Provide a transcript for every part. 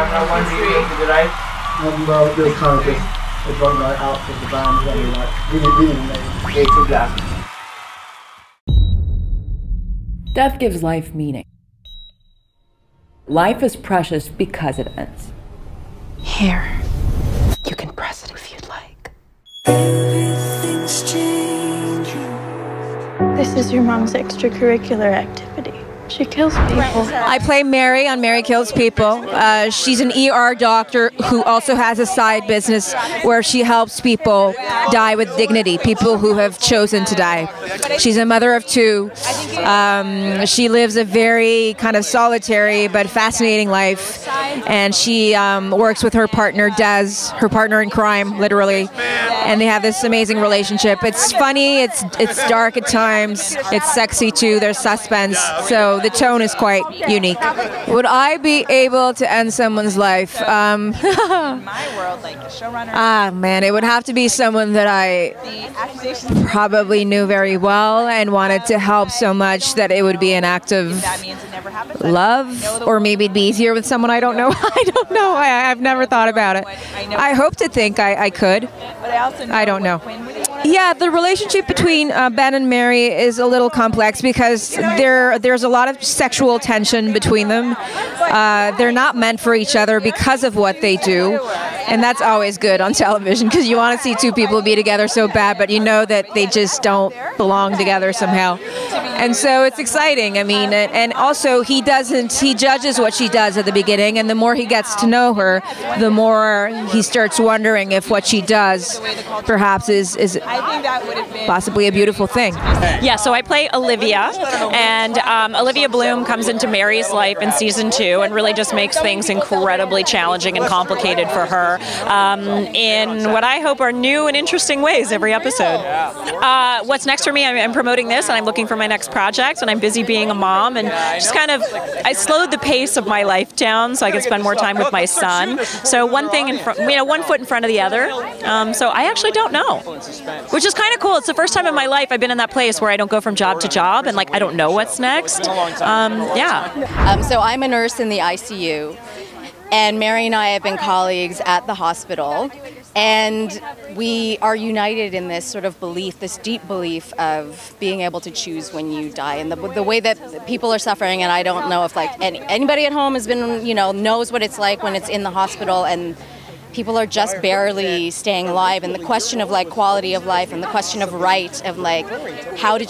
camera, one reading to the right. Well, it was kind of just a drunk night out with the band, and like really amazing. Okay, to black. Death gives life meaning. Life is precious because it ends. Here, you can press it if you'd like. Everything's changing. This is your mom's extracurricular activity. She kills people. I play Mary on Mary Kills People. She's an ER doctor who also has a side business where she helps people die with dignity, people who have chosen to die. She's a mother of two. She lives a very kind of solitary but fascinating life, and she works with her partner, Des, her partner in crime, literally, and they have this amazing relationship. It's funny, it's dark at times, it's sexy too, there's suspense, so the tone is quite unique. Would I be able to end someone's life? Man, it would have to be someone that I probably knew very well and wanted to help so much that it would be an act of love, or maybe it'd be easier with someone I don't know. I don't know. I've never thought about it. I hope to think I could. I don't know. Yeah, the relationship between Ben and Mary is a little complex because there's a lot of sexual tension between them. They're not meant for each other because of what they do, and that's always good on television because you want to see two people be together so bad, but you know that they just don't belong together somehow. And so it's exciting. I mean, and also he judges what she does at the beginning, and the more he gets to know her, the more he starts wondering if what she does perhaps is possibly a beautiful thing. Yeah, so I play Olivia, and Olivia Bloom comes into Mary's life in season 2 and really just makes things incredibly challenging and complicated for her in what I hope are new and interesting ways every episode. What's next for me? I'm promoting this, and I'm looking for my next project, and I'm busy being a mom, and just kind of I slowed the pace of my life down so I could spend more time with my son. So one thing in front, one foot in front of the other. So I actually don't know, which is kind of cool. It's the first time in my life I've been in that place where I don't go from job to job and like I don't know what's next. So I'm a nurse in the ICU, and Mary and I have been colleagues at the hospital, and we are united in this sort of belief, this deep belief of being able to choose when you die, and the way that people are suffering. And I don't know if like anybody at home has been, knows what it's like when it's in the hospital and people are just barely staying alive, and the question of like quality of life and the question of right, of like how do you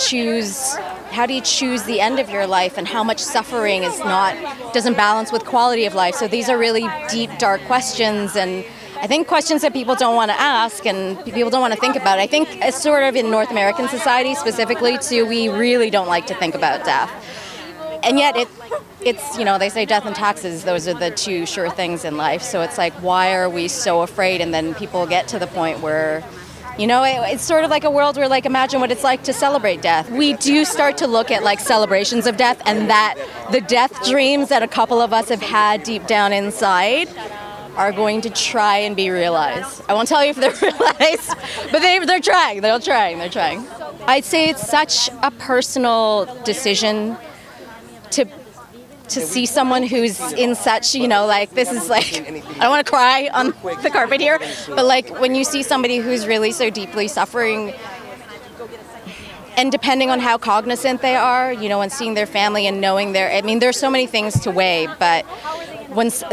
choose the end of your life, and how much suffering doesn't balance with quality of life. So these are really deep, dark questions, and I think questions that people don't want to ask and people don't want to think about. I think it's sort of in North American society specifically too, we really don't like to think about death. And yet it's they say death and taxes, those are the two sure things in life. So it's like, why are we so afraid? And then people get to the point where, it's sort of like a world where, like, imagine what it's like to celebrate death. We do start to look at, like, celebrations of death, and that the death dreams that a couple of us have had deep down inside are going to try and be realized. I won't tell you if they're realized, but they're trying. They're trying. I'd say it's such a personal decision to see someone who's in such, like, this is like, I don't want to cry on the carpet here, but like when you see somebody who's really so deeply suffering, and depending on how cognizant they are, and seeing their family and knowing there's so many things to weigh, but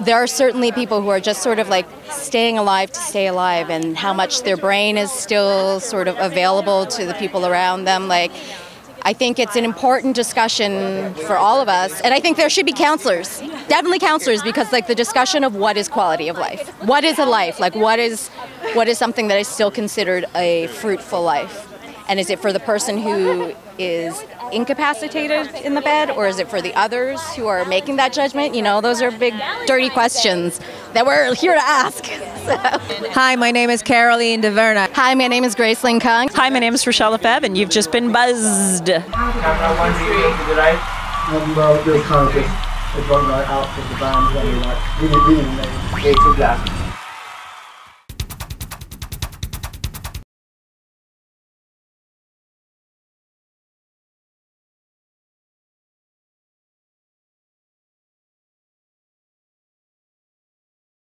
there are certainly people who are just sort of like staying alive to stay alive, and how much their brain is still sort of available to the people around them. Like, I think it's an important discussion for all of us, and I think there should be counselors, definitely counselors, because like the discussion of what is quality of life, what is a life, like what is something that is still considered a fruitful life, and is it for the person who is incapacitated in the bed, or is it for the others who are making that judgment? Those are big, dirty questions that we're here to ask. Hi, my name is Caroline DeVerna. Hi, my name is Gracelyn Kung. Hi, my name is Rochelle Lefebvre, and you've just been buzzed. Camera, one reading to the right. Well, it was kind of just a drunk night out with the band, and like really amazing. Okay, to black.